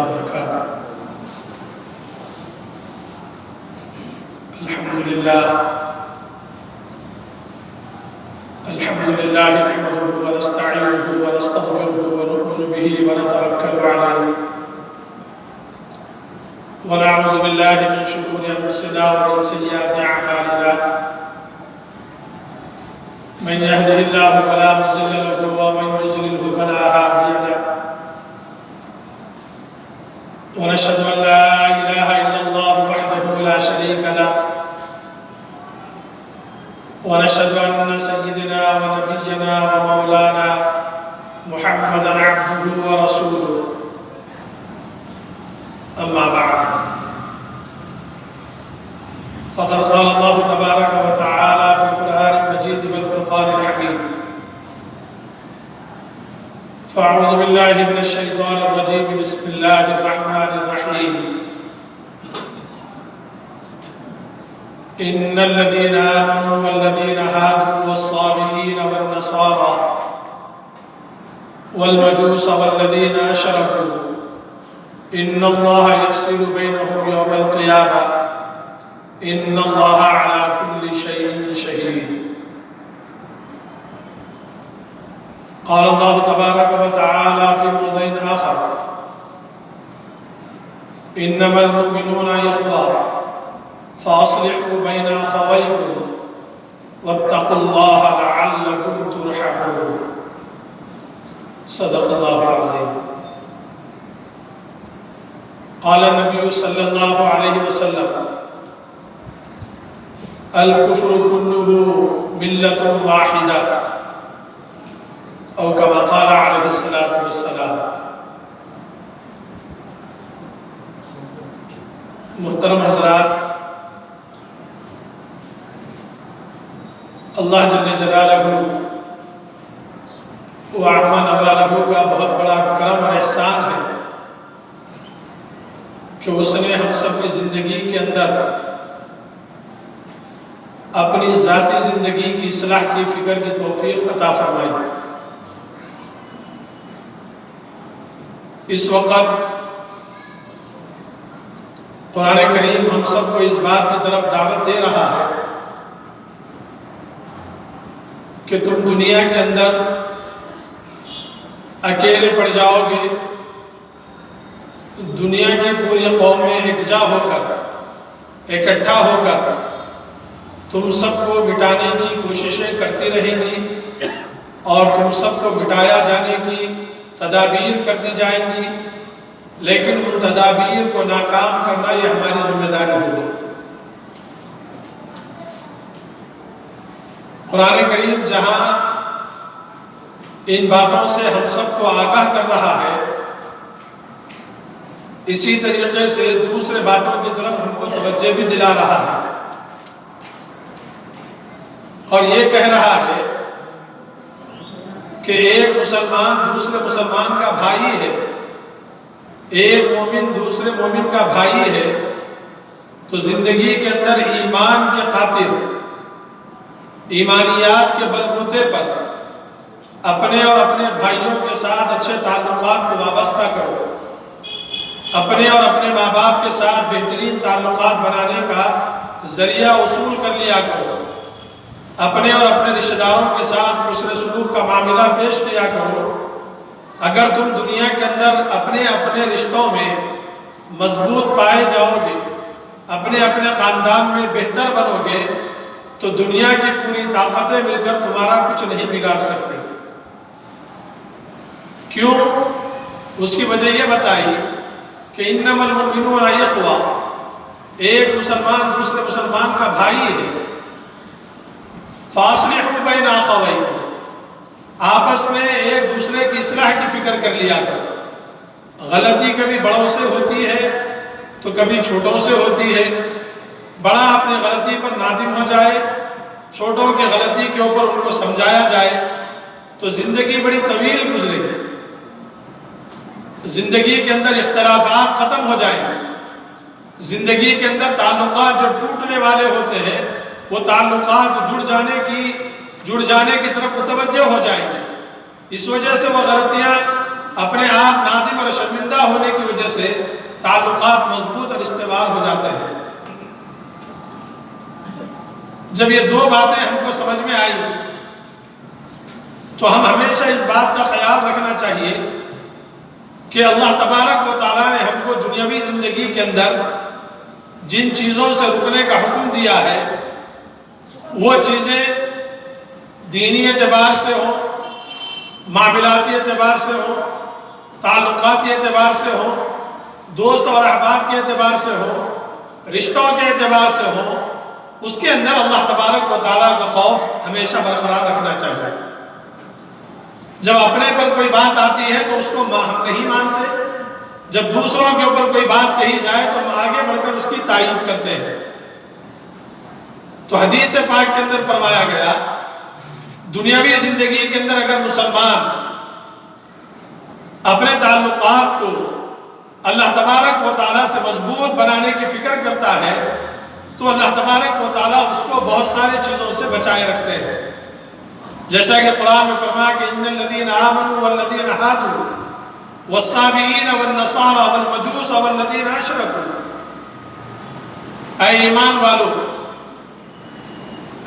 وبركاته. الحمد لله نحمده ونستعينه ونستغفره ونؤمن به ونتوكل عليه ونعوذ بالله من شرور أنفسنا ومن سيئات أعمالنا. من يهده الله فلا مضل له ومن يضلل فلا هادي له. ونشهد أن لا إله إلا الله وحده لا شريك له. ونشهد أن سيدنا ونبينا ومولانا محمدا عبده ورسوله. أما بعد، فقد قال الله تبارك وتعالى في القرآن المجيد والفرقان الحميد: فأعوذ بالله من الشيطان الرجيم، بسم الله الرحمن الرحيم. إن الذين آمنوا والذين هادوا والصابئين والنصارى والمجوس والذين أشركوا إن الله يفصل بينهم يوم القيامة إن الله على كل شيء شهيد. قال الله تبارك وتعالى في موضع آخر: إنما المؤمنون إخوة فأصلحوا بين أخويكم واتقوا الله لعلكم ترحمون. صدق الله العظيم. قال النبي صلى الله عليه وسلم: الكفر كله ملة واحدة، أو كما قال عليه الصلاة والسلام. محترم حضرات، اللہ جل جلالہ وعم نوالہ کا بہت بڑا کرم اور احسان ہے کہ اس نے ہم سب کی زندگی کے اندر اپنی ذاتی زندگی کی اصلاح کی فکر کی توفیق عطا فرمائی. اس وقت قرآن کریم ہم سب کو اس بات کی طرف دعوت دے رہا ہے کہ تم دنیا کے اندر اکیلے پڑ جاؤ گے. دنیا کی پوری قومیں یکجا ہو کر، اکٹھا ہو کر تم سب کو مٹانے کی کوششیں کرتی رہیں گی اور تم سب کو مٹایا جانے کی تدابیر کرتی جائیں گی، لیکن ان تدابیر کو ناکام کرنا یہ ہماری ذمہ داری ہوگی. قرآن کریم جہاں ان باتوں سے ہم سب کو آگاہ کر رہا ہے، اسی طریقے سے دوسرے باتوں کی طرف ہم کو توجہ بھی دلا رہا ہے اور یہ کہہ رہا ہے کہ ایک مسلمان دوسرے مسلمان کا بھائی ہے، ایک مومن دوسرے مومن کا بھائی ہے. تو زندگی کے اندر ایمان کے خاطر، ایمانیات کے بلبوتے پر اپنے اور اپنے بھائیوں کے ساتھ اچھے تعلقات کو وابستہ کرو. اپنے اور اپنے ماں باپ کے ساتھ بہترین تعلقات بنانے کا ذریعہ اصول کر لیا کرو. اپنے اور اپنے رشتہ داروں کے ساتھ حسن سلوک کا معاملہ پیش کیا کرو. اگر تم دنیا کے اندر اپنے اپنے رشتوں میں مضبوط پائے جاؤ گے، اپنے اپنے خاندان میں بہتر بنو گے، تو دنیا کی پوری طاقتیں مل کر تمہارا کچھ نہیں بگاڑ سکتی. کیوں؟ اس کی وجہ یہ بتائی کہ انما المؤمنون اخوہ، ایک مسلمان دوسرے مسلمان کا بھائی ہے. فاصلحوا بین اخویکم، آپس میں ایک دوسرے کی اصلاح کی فکر کر لیا کرو. غلطی کبھی بڑوں سے ہوتی ہے تو کبھی چھوٹوں سے ہوتی ہے. بڑا اپنی غلطی پر نادم ہو جائے، چھوٹوں کی غلطی کے اوپر ان کو سمجھایا جائے تو زندگی بڑی طویل گزرے گی. زندگی کے اندر اختلافات ختم ہو جائیں گے. زندگی کے اندر تعلقات جو ٹوٹنے والے ہوتے ہیں وہ تعلقات جڑ جانے کی طرف متوجہ ہو جائیں گے. اس وجہ سے وہ غلطیاں اپنے آپ نادم اور شرمندہ ہونے کی وجہ سے تعلقات مضبوط اور استوار ہو جاتے ہیں۔ جب یہ دو باتیں ہم کو سمجھ میں آئی تو ہم ہمیشہ اس بات کا خیال رکھنا چاہیے کہ اللہ تبارک و تعالیٰ نے ہم کو دنیاوی زندگی کے اندر جن چیزوں سے رکنے کا حکم دیا ہے وہ چیزیں دینی اعتبار سے ہوں، معاملاتی اعتبار سے ہوں، تعلقاتی اعتبار سے ہوں، دوست اور احباب کے اعتبار سے ہوں، رشتوں کے اعتبار سے ہوں، اس کے اندر اللہ تبارک و تعالیٰ کا خوف ہمیشہ برقرار رکھنا چاہیے۔ جب اپنے پر کوئی بات آتی ہے تو اس کو ہم نہیں مانتے، جب دوسروں کے اوپر کوئی بات کہی جائے تو ہم آگے بڑھ کر اس کی تائید کرتے ہیں۔ تو حدیث پاک کے اندر فرمایا گیا دنیاوی زندگی کے اندر اگر مسلمان اپنے تعلقات کو اللہ تبارک و تعالیٰ سے مضبوط بنانے کی فکر کرتا ہے تو اللہ تبارک و تعالیٰ اس کو بہت ساری چیزوں سے بچائے رکھتے ہیں۔ جیسا کہ قرآن میں فرمایا کہ ان الذین آمنوا والذین ہادوا والصابئین والنصارى والمجوس والذین اشرکوا، اے ایمان والو،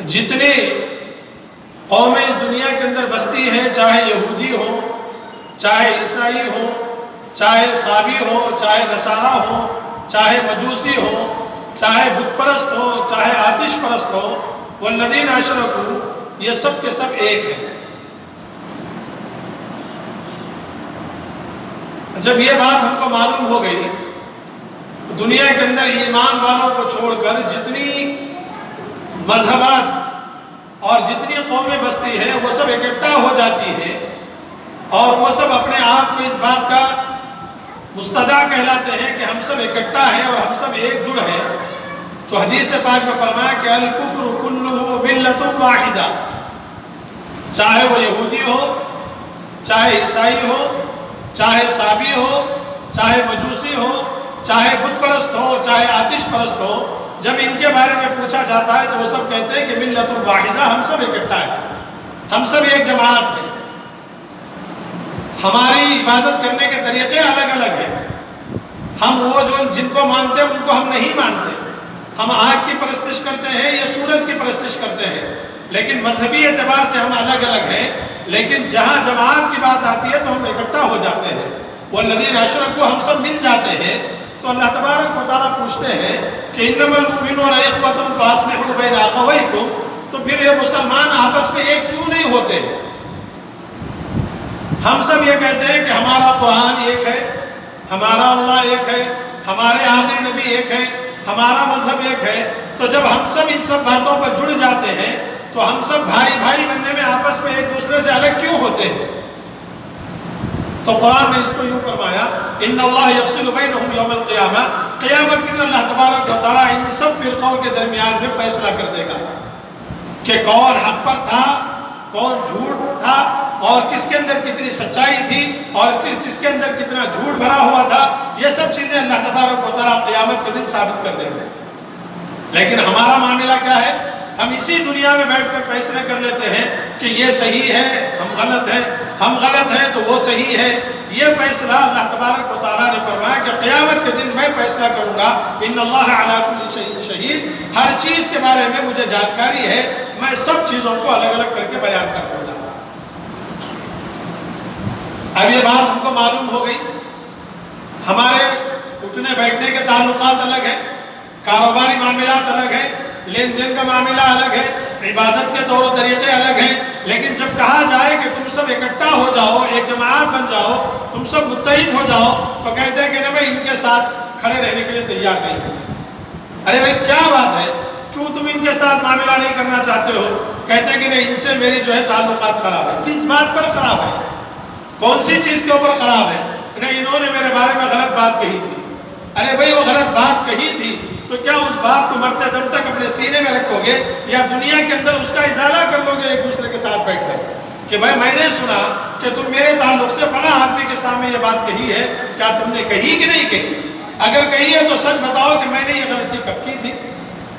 جتنے قومیں اس دنیا کے اندر بستی ہیں، چاہے یہودی ہوں، چاہے عیسائی ہوں، چاہے صابی ہوں، چاہے نصارہ ہوں، چاہے مجوسی ہوں، چاہے بت پرست ہوں، چاہے آتش پرست ہوں، والذین اشرکوا، یہ سب کے سب ایک ہیں۔ جب یہ بات ہم کو معلوم ہو گئی، دنیا کے اندر ایمان والوں کو چھوڑ کر جتنی مذہبات اور جتنی قومیں بستی ہیں وہ سب اکٹھا ہو جاتی ہیں اور وہ سب اپنے آپ کو اس بات کا مستدعی کہلاتے ہیں کہ ہم سب اکٹھا ہیں اور ہم سب ایک جڑ ہیں، تو حدیث پاک میں فرمایا کہ الکفر کلہ ملۃ واحدہ، چاہے وہ یہودی ہو، چاہے عیسائی ہو، چاہے صابی ہو، چاہے مجوسی ہو، چاہے بت پرست ہو، چاہے آتش پرست ہو، جب ان کے بارے میں پوچھا جاتا ہے تو وہ سب کہتے ہیں کہ ملۃ واحدہ، ہم سب اکٹھا ہیں، ہم سب ایک جماعت ہیں۔ ہماری عبادت کرنے کے طریقے الگ الگ ہیں، ہم وہ جو جن کو مانتے ہیں ان کو ہم نہیں مانتے، ہم آگ کی پرستش کرتے ہیں یا سورج کی پرستش کرتے ہیں، لیکن مذہبی اعتبار سے ہم الگ الگ ہیں، لیکن جہاں جماعت کی بات آتی ہے تو ہم اکٹھا ہو جاتے ہیں۔ والذین اشرکوا، ہم سب مل جاتے ہیں۔ تو اللہ تبارک و تعالیٰ پوچھتے ہیں کہ انما المؤمنون اخوۃ فاصلحوا بین اخویکم، تو پھر یہ مسلمان آپس میں ایک کیوں نہیں ہوتے ہیں؟ ہم سب یہ کہتے ہیں کہ ہمارا قرآن ایک ہے، ہمارا اللہ ایک ہے، ہمارے آخری نبی ایک ہے، ہمارا مذہب ایک ہے، تو جب ہم سب ان سب باتوں پر جڑ جاتے ہیں تو ہم سب بھائی بھائی بننے میں آپس میں ایک دوسرے سے الگ کیوں ہوتے ہیں؟ تو قرآن نے اس کو یوں فرمایا ان اللہ یفصل بینہم یوم القیامہ، قیامت کے دن اللہ تبارک و تعالیٰ ان سب فرقوں کے درمیان میں فیصلہ کر دے گا کہ کون حق پر تھا، کون جھوٹ تھا، اور کس کے اندر کتنی سچائی تھی اور کس کے اندر کتنا جھوٹ بھرا ہوا تھا۔ یہ سب چیزیں اللہ تبارک و تعالیٰ قیامت کے دن ثابت کر دیں گے۔ لیکن ہمارا معاملہ کیا ہے؟ ہم اسی دنیا میں بیٹھ کر فیصلے کر لیتے ہیں کہ یہ صحیح ہے، ہم غلط ہیں، ہم غلط ہیں تو وہ صحیح ہے۔ یہ فیصلہ اللہ تبارک و تعالیٰ نے فرمایا کہ قیامت کے دن میں فیصلہ کروں گا، ان اللہ علی کل شیء شہید، ہر چیز کے بارے میں مجھے جانکاری ہے، میں سب چیزوں کو الگ الگ کر کے بیان کر دوں گا۔ اب یہ بات ہم کو معلوم ہو گئی، ہمارے اٹھنے بیٹھنے کے تعلقات الگ ہیں، کاروباری معاملات الگ ہیں، لین دین کا معاملہ الگ ہے، عبادت کے طور و طریقے الگ ہیں، لیکن جب کہا جائے کہ تم سب اکٹھا ہو جاؤ، ایک جماعت بن جاؤ، تم سب متحد ہو جاؤ، تو کہتے ہیں کہ نہیں میں ان کے ساتھ کھڑے رہنے کے لیے تیار نہیں ہوں۔ ارے بھائی کیا بات ہے، کیوں تم ان کے ساتھ معاملہ نہیں کرنا چاہتے ہو؟ کہتے ہیں کہ نہیں ان سے میری جو ہے تعلقات خراب ہے۔ کس بات پر خراب ہے؟ کون سی چیز کے اوپر خراب ہے؟ نہیں انہوں نے میرے بارے میں غلط بات کہی تھی۔ ارے بھائی وہ غلط بات کہی تھی تو کیا اس بات کو مرتے دم تک اپنے سینے میں رکھو گے یا دنیا کے اندر اس کا ازالہ کر لو گے ایک دوسرے کے ساتھ بیٹھ کر کہ بھائی میں نے سنا کہ تم میرے تعلق سے فلاں آدمی کے سامنے یہ بات کہی ہے، کیا تم نے کہی کہ نہیں کہی؟ اگر کہی ہے تو سچ بتاؤ کہ میں نے یہ غلطی کب کی تھی؟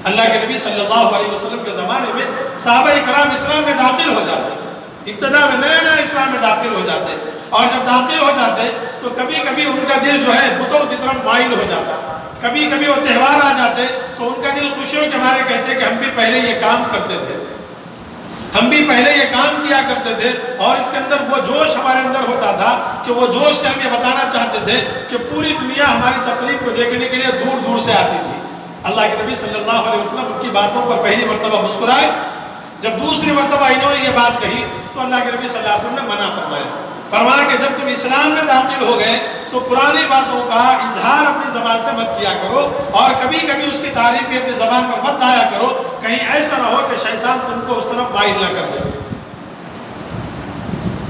اللہ کے نبی صلی اللہ علیہ وسلم کے زمانے میں صحابہ کرام اسلام میں داخل ہو جاتے ہیں، ابتدا میں نیا نیا اسلام میں داخل ہو جاتے، اور جب داخل ہو جاتے تو کبھی کبھی ان کا دل جو ہے بتوں کی طرف مائل ہو جاتا، کبھی کبھی وہ تہوار آ جاتے تو ان کا دل خوشیوں کے مارے کہتے کہ ہم بھی پہلے یہ کام کرتے تھے، ہم بھی پہلے یہ کام کیا کرتے تھے، اور اس کے اندر وہ جوش ہمارے اندر ہوتا تھا کہ وہ جوش سے ہم یہ بتانا چاہتے تھے کہ پوری دنیا ہماری تقریب کو دیکھنے کے لیے دور دور سے آتی تھی۔ اللہ کے نبی صلی اللہ علیہ وسلم ان کی باتوں پر پہلی مرتبہ مسکرائے، جب دوسری مرتبہ انہوں نے یہ بات کہی تو اللہ کے نبی صلی اللہ علیہ وسلم نے منع فرمایا کہ جب تم اسلام میں داخل ہو گئے تو پرانی باتوں کا اظہار اپنی زبان سے مت کیا کرو، اور کبھی کبھی اس کی تعریف بھی اپنی زبان پر مت لایا کرو، کہیں ایسا نہ ہو کہ شیطان تم کو اس طرف مائل نہ کر دے۔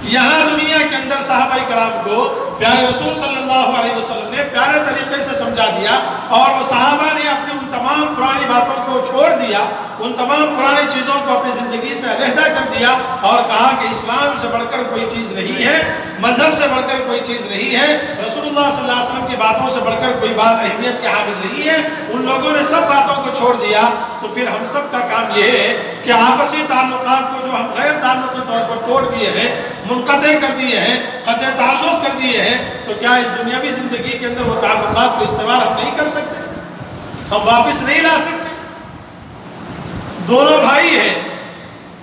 یہاں دنیا کے اندر صحابہ کرام کو پیارے رسول صلی اللہ علیہ وسلم نے پیارے طریقے سے سمجھا دیا، اور وہ صحابہ نے اپنی ان تمام پرانی باتوں کو چھوڑ دیا، ان تمام پرانی چیزوں کو اپنی زندگی سے علیحدہ کر دیا، اور کہا کہ اسلام سے بڑھ کر کوئی چیز نہیں ہے، مذہب سے بڑھ کر کوئی چیز نہیں ہے، رسول اللہ صلی اللہ علیہ وسلم کی باتوں سے بڑھ کر کوئی بات اہمیت کے حامل نہیں ہے۔ ان لوگوں نے سب باتوں کو چھوڑ دیا، تو پھر ہم سب کا کام یہ ہے کہ آپسی تعلقات کو جو ہم غیر تعلقی طور پر توڑ دیے ہیں، منقطع کر دیے ہیں، قطع تعلق کر دیے ہیں، تو کیا اس دنیاوی زندگی کے اندر وہ تعلقات کو استوار ہم نہیں کر سکتے؟ ہم واپس نہیں لا سکتے؟ دونوں بھائی ہیں،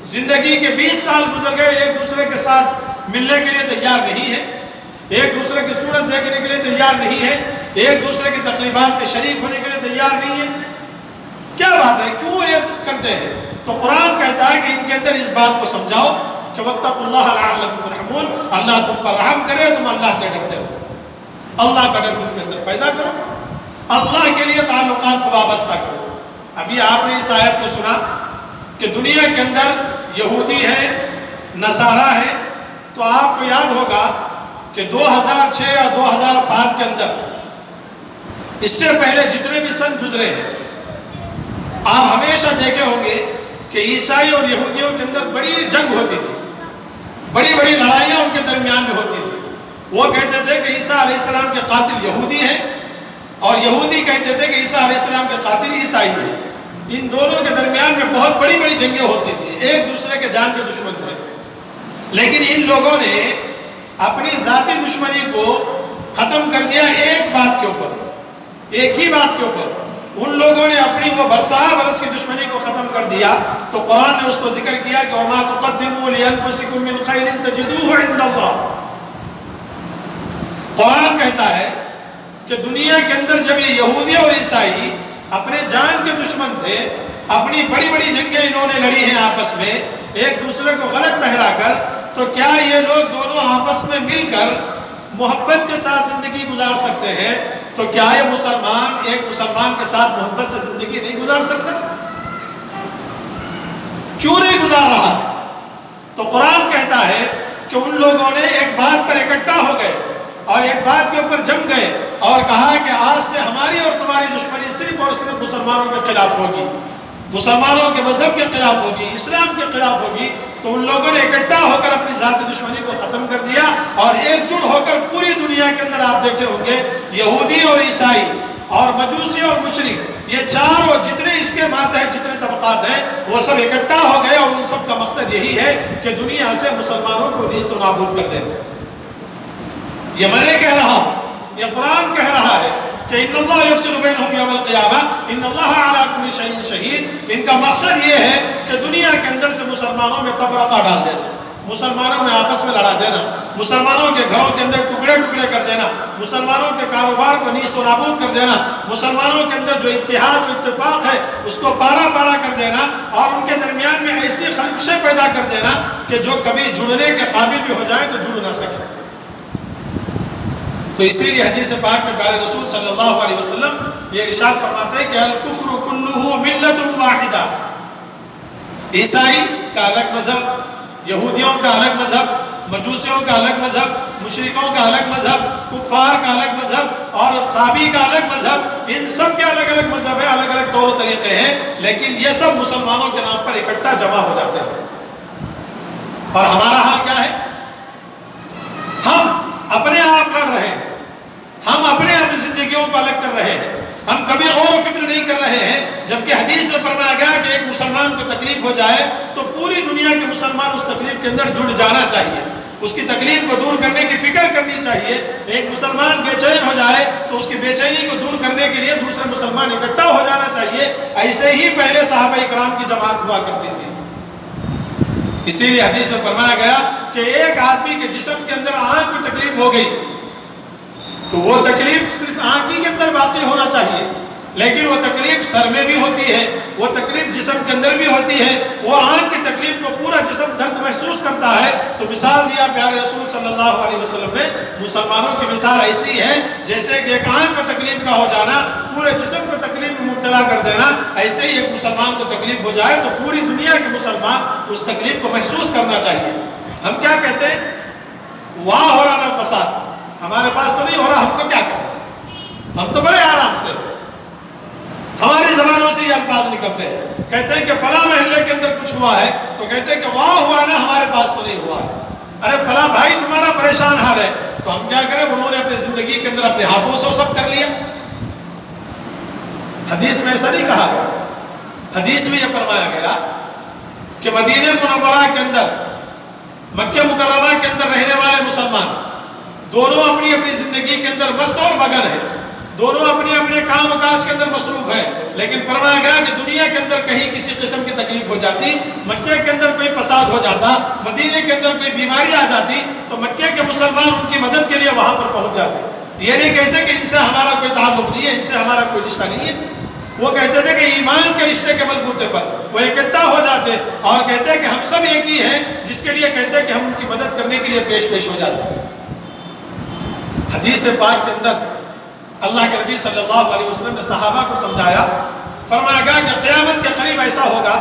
زندگی کے 20 سال گزر گئے، ایک دوسرے کے ساتھ ملنے کے لیے تیار نہیں ہے، ایک دوسرے کی صورت دیکھنے کے لیے تیار نہیں ہے، ایک دوسرے کی تقریبات میں شریک ہونے کے لیے تیار نہیں ہے۔ کیا بات ہے؟ کیوں یہ کرتے ہیں؟ تو قرآن کہتا ہے کہ ان کے اندر اس بات کو سمجھاؤ کہ وَاتَّقُوا اللَّهَ لَعَلَّكُمْ تُرْحَمُونَ، اللہ تم پر رحم کرے، تم اللہ سے ڈرتے ہو، اللہ کا ڈر دل کے اندر پیدا کرو، اللہ کے لیے تعلقات کو وابستہ کرو۔ ابھی آپ نے اس آیت میں سنا کہ دنیا کے اندر یہودی ہے، نصارہ ہے، تو آپ کو یاد ہوگا کہ 2006 یا 2007 کے اندر، اس سے پہلے جتنے بھی سن گزرے ہیں، آپ ہمیشہ دیکھے ہوں گے کہ عیسائی اور یہودیوں کے اندر بڑی جنگ ہوتی تھی، بڑی بڑی لڑائیاں ان کے درمیان میں ہوتی تھی۔ وہ کہتے تھے کہ عیسیٰ علیہ السلام کے قاتل یہودی ہیں، اور یہودی کہتے تھے کہ عیسیٰ علیہ السلام کے قاتل عیسائی ہیں۔ ان دونوں کے درمیان میں بہت بڑی بڑی جنگیں ہوتی تھی، ایک دوسرے کے جان کے دشمن تھے، لیکن ان لوگوں نے اپنی ذاتی دشمنی کو ختم کر دیا ایک بات کے اوپر، ایک ہی بات کے اوپر۔ ان لوگوں نے اپنی وہ برسا برس کی دشمنی کو ختم کر دیا، تو قرآن نے اس کو ذکر کیا کہ وَمَا تُقَدِّمُوا لِأَنفُسِكُم مِّن خَيْرٍ تَجِدُوهُ عِندَ اللَّهِ۔ قرآن کہتا ہے کہ دنیا کے اندر جب یہ یہودی اور عیسائی اپنے جان کے دشمن تھے، اپنی بڑی بڑی جنگیں انہوں نے لڑی ہیں آپس میں ایک دوسرے کو غلط ٹھہرا کر، تو کیا یہ لوگ دونوں آپس میں مل کر محبت کے ساتھ زندگی گزار سکتے ہیں؟ تو کیا یہ مسلمان ایک مسلمان کے ساتھ محبت سے زندگی نہیں گزار سکتا؟ کیوں نہیں گزار رہا؟ تو قرآن کہتا ہے کہ ان لوگوں نے ایک بات پر اکٹھا ہو گئے اور ایک بات کے اوپر جم گئے اور کہا کہ آج سے ہماری اور تمہاری دشمنی صرف اور صرف مسلمانوں کے خلاف ہوگی، مسلمانوں کے مذہب کے خلاف ہوگی، اسلام کے خلاف ہوگی۔ تو ان لوگوں نے اکٹھا ہو کر اپنی ذاتی دشمنی کو ختم کر دیا، اور ایک جٹ ہو کر پوری دنیا کے اندر آپ دیکھتے ہوں گے یہودی اور عیسائی اور مجوسی اور مشرک، یہ چاروں جتنے اس کے ماتحت جتنے طبقات ہیں وہ سب اکٹھا ہو گئے، اور ان سب کا مقصد یہی ہے کہ دنیا سے مسلمانوں کو نیست و نابود کر دینا۔ یہ میں نے کہہ رہا ہوں، یہ قرآن کہہ رہا ہے کہ ان اللہ یفصل بینہم یوم القیامہ ان اللہ علی کل شیء شہید۔ ان کا مقصد یہ ہے کہ دنیا کے اندر سے مسلمانوں میں تفرقہ ڈال دینا، مسلمانوں میں آپس میں لڑا دینا، مسلمانوں کے گھروں کے اندر ٹکڑے ٹکڑے کر دینا، مسلمانوں کے کاروبار کو نیست و نابود کر دینا، مسلمانوں کے اندر جو اتحاد و اتفاق ہے اس کو پارا پارا کر دینا، اور ان کے درمیان میں ایسی خلفشیں پیدا کر دینا کہ جو کبھی جڑنے کے قابل بھی ہو جائیں تو جڑ نہ سکے۔ تو اسی لیے حدیث پاک میں پیارے رسول صلی اللہ علیہ وسلم یہ ارشاد فرماتے ہیں کہ الکفر کلہ ملت واحدہ، عیسائی کا الگ مذہب، یہودیوں کا الگ مذہب، مجوسیوں کا الگ مذہب، مشرکوں کا الگ مذہب، کفار کا الگ مذہب اور صحابی کا الگ مذہب، ان سب کے الگ الگ مذہب ہیں، الگ الگ طور و طریقے ہیں، لیکن یہ سب مسلمانوں کے نام پر اکٹھا جمع ہو جاتے ہیں۔ اور ہمارا حال کیا ہے؟ ہم اپنے آپ لڑ رہے ہیں، ہم اپنے اپنی زندگیوں کو الگ کر رہے ہیں، ہم کبھی غور و فکر نہیں کر رہے ہیں، جبکہ حدیث میں فرمایا گیا کہ ایک مسلمان کو تکلیف ہو جائے تو پوری دنیا کے مسلمان اس تکلیف کے اندر جڑ جانا چاہیے، اس کی تکلیف کو دور کرنے کی فکر کرنی چاہیے۔ ایک مسلمان بے چین ہو جائے تو اس کی بے چینی کو دور کرنے کے لیے دوسرے مسلمان اکٹھا ہو جانا چاہیے۔ ایسے ہی پہلے صحابہ کرام کی جماعت ہوا کرتی تھی۔ اسی لیے حدیث میں فرمایا گیا کہ ایک آدمی کے جسم کے اندر آنکھ میں تکلیف ہو گئی تو وہ تکلیف صرف آنکھ ہی کے اندر باقی ہونا چاہیے، لیکن وہ تکلیف سر میں بھی ہوتی ہے، وہ تکلیف جسم کے اندر بھی ہوتی ہے، وہ آنکھ کی تکلیف کو پورا جسم درد محسوس کرتا ہے۔ تو مثال دیا پیارے رسول صلی اللہ علیہ وسلم نے، مسلمانوں کی مثال ایسی ہے جیسے کہ ایک آنکھ میں تکلیف کا ہو جانا پورے جسم کو تکلیف میں مبتلا کر دینا، ایسے ہی ایک مسلمان کو تکلیف ہو جائے تو پوری دنیا کے مسلمان اس تکلیف کو محسوس کرنا چاہیے۔ ہم کیا کہتے ہیں؟ وہاں ہو رہا نا فساد، ہمارے پاس تو نہیں ہو رہا، ہم کو کیا کرنا ہے؟ ہم تو بڑے آرام سے، ہماری زبانوں سے یہ الفاظ نکلتے ہیں، کہتے ہیں کہ فلاں محلے کے اندر کچھ ہوا ہے تو کہتے ہیں کہ وہاں ہوا نا، ہمارے پاس تو نہیں ہوا ہے۔ ارے فلاں بھائی تمہارا پریشان حال ہے تو ہم کیا کریں؟ انہوں نے اپنی زندگی کے اندر اپنے ہاتھوں سے سب کر لیا۔ حدیث میں ایسا نہیں کہا گیا، حدیث میں یہ فرمایا گیا کہ مدینہ منورہ کے اندر، مکہ مکرمہ کے اندر رہنے والے مسلمان دونوں اپنی اپنی زندگی کے اندر مست اور مگن ہیں، دونوں اپنے اپنے کام کاج کے اندر مصروف ہیں، لیکن فرمایا گیا کہ دنیا کے اندر کہیں کسی قسم کی تکلیف ہو جاتی، مکے کے اندر کوئی فساد ہو جاتا، مدینے کے اندر کوئی بیماری آ جاتی تو مکے کے مسلمان ان کی مدد کے لیے وہاں پر پہنچ جاتے۔ یہ نہیں کہتے کہ ان سے ہمارا کوئی تعلق نہیں ہے، ان سے ہمارا کوئی رشتہ نہیں ہے، وہ کہتے تھے کہ ایمان کے رشتے کے بلبوتے پر وہ اکٹھا ہو جاتے اور کہتے کہ ہم سب ایک ہی ہیں، جس کے لیے کہتے کہ ہم ان کی مدد کرنے کے لیے پیش ہو جاتے ہیں۔ حدیث پاک کے اندر اللہ کے نبی صلی اللہ علیہ وسلم نے صحابہ کو سمجھایا، فرمایا گیا کہ قیامت کے قریب ایسا ہوگا،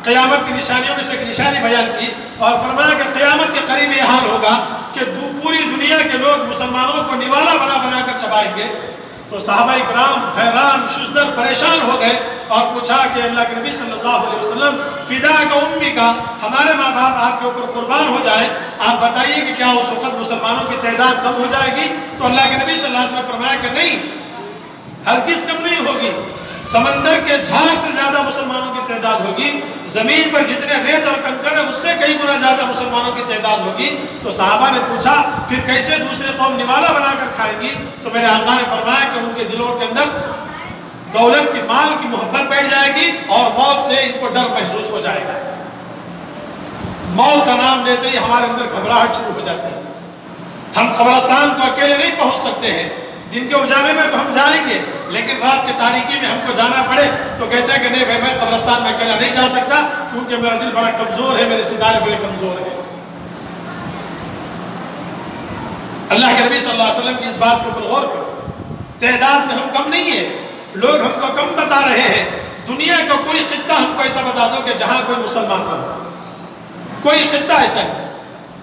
قیامت کی نشانیوں میں سے ایک نشانی بیان کی اور فرمایا کہ قیامت کے قریب یہ حال ہوگا کہ پوری دنیا کے لوگ مسلمانوں کو نوالا بنا بنا کر چبائیں گے۔ تو صحابہ کرام حیران شزدر پریشان ہو گئے اور پوچھا کہ اللہ کے نبی صلی اللہ علیہ وسلم فدا کا امی کا، ہمارے ماں باپ آپ کے اوپر قربان ہو جائے، آپ بتائیے کہ کیا اس وقت مسلمانوں کی تعداد کم ہو جائے گی؟ تو اللہ کے نبی صلی اللہ علیہ وسلم فرمایا کہ نہیں، ہرگز کم نہیں ہوگی، سمندر کے جھاگ سے زیادہ مسلمانوں کی تعداد ہوگی، زمین پر جتنے ریت اور کنکر ہے اس سے کئی گنا زیادہ مسلمانوں کی تعداد ہوگی۔ تو صحابہ نے پوچھا پھر کیسے دوسری قوم نوالا بنا کر کھائیں گی؟ تو میرے آقا نے فرمایا کہ ان کے دلوں کے اندر دولت کی، مال کی محبت بیٹھ جائے گی اور موت سے ان کو ڈر محسوس ہو جائے گا۔ موت کا نام لیتے ہی ہمارے اندر گھبراہٹ شروع ہو جاتی ہے، ہم قبرستان کو اکیلے نہیں پہنچ سکتے ہیں، دن کے اجالے میں تو ہم جائیں گے لیکن رات کی تاریکی میں ہم کو جانا پڑے تو کہتے ہیں کہ نہیں بھائی میں قبرستان میں اکیلا نہیں جا سکتا کیونکہ میرا دل بڑا کمزور ہے، میرے ستارے بڑے کمزور ہیں۔ اللہ کے نبی صلی اللہ علیہ وسلم کی اس بات کے اوپر غور کرو، تعداد میں ہم کم نہیں ہیں، لوگ ہم کو کم بتا رہے ہیں، دنیا کا کوئی خطہ ہم کو ایسا بتا دو کہ جہاں کوئی مسلمان نہ ہو، کوئی خطہ ایسا نہیں،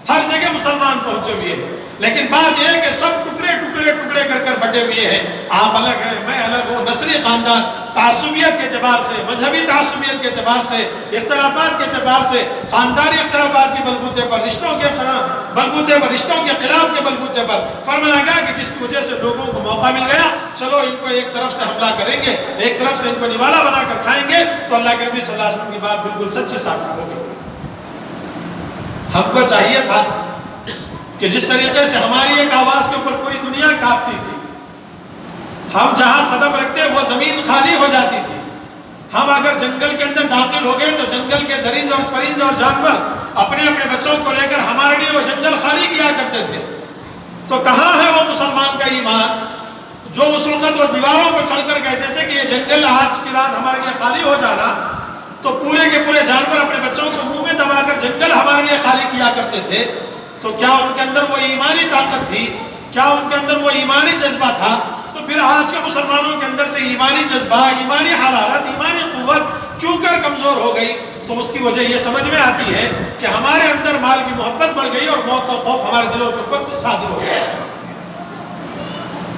ہر جگہ مسلمان پہنچے ہوئے ہیں، لیکن بات یہ ہے کہ سب ٹکڑے ٹکڑے ٹکڑے کر کر بٹے ہوئے ہیں، آپ الگ ہیں میں الگ ہوں، نسلی خاندان، تعصبیت کے اعتبار سے، مذہبی تعصبیت کے اعتبار سے، اختلافات کے اعتبار سے، خاندانی اختلافات کے بلبوتے پر، رشتوں کے بلبوتے پر، رشتوں کے خلاف کے بلبوتے پر، فرمایا گیا کہ جس کی وجہ سے لوگوں کو موقع مل گیا چلو ان کو ایک طرف سے حملہ کریں گے، ایک طرف سے ان کو نوالا بنا کر کھائیں گے، تو اللہ کے نبی صلی اللہ علیہ وسلم کی بات بالکل سچی ثابت ہو گئی۔ ہم کو چاہیے تھا کہ جس طریقے سے ہماری ایک آواز کے اوپر پوری دنیا کانپتی تھی، ہم جہاں قدم رکھتے وہ زمین خالی ہو جاتی تھی، ہم اگر جنگل کے اندر داخل ہو گئے تو جنگل کے درند اور پرند اور جانور اپنے اپنے بچوں کو لے کر ہمارے لیے وہ جنگل خالی کیا کرتے تھے، تو کہاں ہے وہ مسلمان کا ایمان جو اس وقت وہ دیواروں پر چڑھ کر کہتے تھے کہ یہ جنگل آج کی رات ہمارے لیے خالی ہو جانا، تو پورے کے پورے جانور اپنے بچوں کو منہ میں دبا کر جنگل ہمارے لیے خالی کیا کرتے تھے، تو کیا ان کے اندر وہ ایمانی طاقت تھی؟ کیا ان کے اندر وہ ایمانی جذبہ تھا؟ تو پھر آج کے مسلمانوں کے اندر سے ایمانی جذبہ، ایمانی حرارت، ایمانی قوت کیوں کر کمزور ہو گئی؟ تو اس کی وجہ یہ سمجھ میں آتی ہے کہ ہمارے اندر مال کی محبت بڑھ گئی اور موت کا خوف ہمارے دلوں کے اوپر صادر ہو گیا،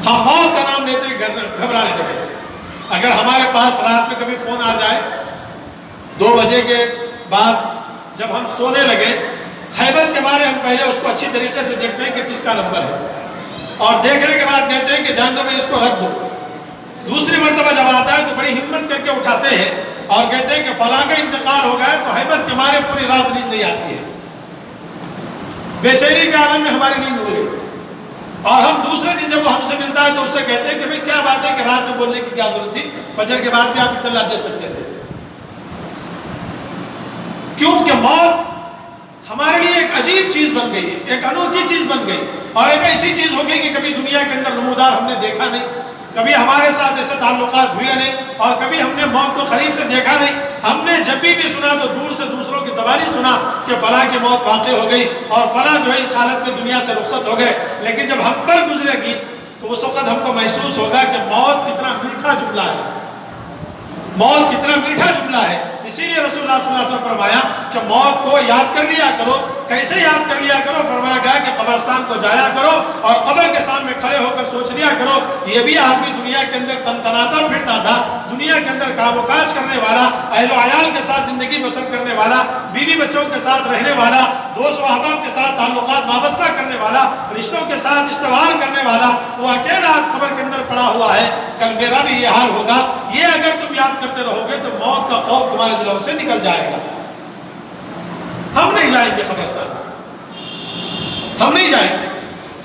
ہم موت کا نام لیتے گھبرانے لگے۔ اگر ہمارے پاس رات میں کبھی فون آ جائے 2 بجے کے بعد جب ہم سونے لگے، ہیبت کے بارے ہم پہلے اس کو اچھی طریقے سے دیکھتے ہیں کہ کس کا نمبر ہے، اور دیکھنے کے بعد کہتے ہیں کہ جان دو میں اس کو رکھ دو، دوسری مرتبہ جب آتا ہے تو بڑی ہمت کر کے اٹھاتے ہیں اور کہتے ہیں کہ فلاں کا انتقال ہو گیا تو ہیبت کے مارے پوری رات نیند نہیں آتی ہے، بے چینی کے عالم میں ہماری نیند اڑ گئی۔ اور ہم دوسرے دن جب وہ ہم سے ملتا ہے تو اس سے کہتے ہیں کہ بھئی کیا بات ہے کہ رات میں بولنے کی کیا ضرورت تھی، فجر کے بعد بھی آپ اطلاع دے سکتے تھے۔ کیونکہ موت ہمارے لیے ایک عجیب چیز بن گئی ہے، ایک انوکھی چیز بن گئی، اور ایک ایسی چیز ہو گئی کہ کبھی دنیا کے اندر نمودار ہم نے دیکھا نہیں، کبھی ہمارے ساتھ ایسے تعلقات ہوئے نہیں، اور کبھی ہم نے موت کو قریب سے دیکھا نہیں۔ ہم نے جب بھی سنا تو دور سے دوسروں کی زبانی سنا کہ فلاں کی موت واقع ہو گئی اور فلاں جو ہے اس حالت میں دنیا سے رخصت ہو گئے، لیکن جب ہم پر گزرے گی تو اس وقت ہم کو محسوس ہوگا کہ موت کتنا میٹھا جملہ ہے، موت کتنا میٹھا جملہ ہے۔ اسی لیے رسول اللہ صلی اللہ علیہ وسلم فرمایا کہ موت کو یاد کر لیا کرو۔ کیسے یاد کر لیا کرو؟ فرمایا گیا کہ قبرستان کو جایا کرو اور قبر کے سامنے کھڑے ہو کر سوچ لیا کرو یہ بھی آدمی دنیا کے اندر تنتناتا پھرتا تھا، دنیا کے اندر کام و کاج کرنے والا، اہل و عیال کے ساتھ زندگی بسر کرنے والا، بیوی بچوں کے ساتھ رہنے والا، دوست و احباب کے ساتھ تعلقات وابستہ کرنے والا، رشتوں کے ساتھ استوار کرنے والا، وہ اکیلا آج قبر کے اندر پڑا ہوا ہے۔ کل میرا بھی یہ حال ہوگا۔ یہ اگر تم یاد کرتے رہو گے تو موت کا خوف تمہارے دلوں سے نکل جائے گا۔ ہم نہیں جائیں گے قبرستان، ہم نہیں جائیں گے۔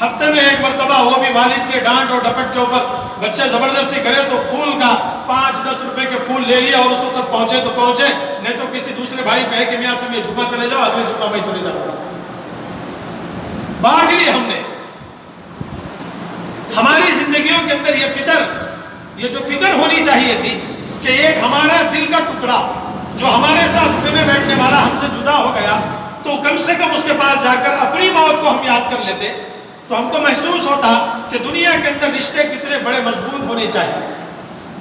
ہفتے میں ایک مرتبہ، وہ بھی والد کے ڈانٹ اور ڈپٹ کے اوپر، بچے زبردستی کرے تو پھول کا 5-10 روپے کے پھول لے لیا اور اس وقت پہنچے تو پہنچے، نہیں تو کسی دوسرے بھائی کہے کہ میاں تم یہ جمعہ چلے جاؤ، اگلے جمعہ میں چلے جاؤں گا۔ بانٹ لی ہم نے۔ ہماری زندگیوں کے اندر یہ جو فکر ہونی چاہیے تھی کہ ایک ہمارا دل کا ٹکڑا جو ہمارے ساتھ اٹھنے بیٹھنے والا ہم سے جدا ہو گیا، تو کم سے کم اس کے پاس جا کر اپنی موت کو ہم یاد کر لیتے تو ہم کو محسوس ہوتا کہ دنیا کے اندر رشتے کتنے بڑے مضبوط ہونے چاہیے،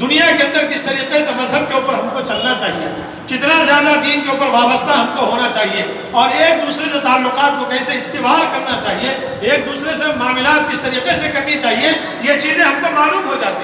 دنیا کے اندر کس طریقے سے مذہب کے اوپر ہم کو چلنا چاہیے، کتنا زیادہ دین کے اوپر وابستہ ہم کو ہونا چاہیے، اور ایک دوسرے سے تعلقات کو کیسے استوار کرنا چاہیے، ایک دوسرے سے معاملات کس طریقے سے کرنی چاہیے، یہ چیزیں ہم کو معلوم ہو جاتی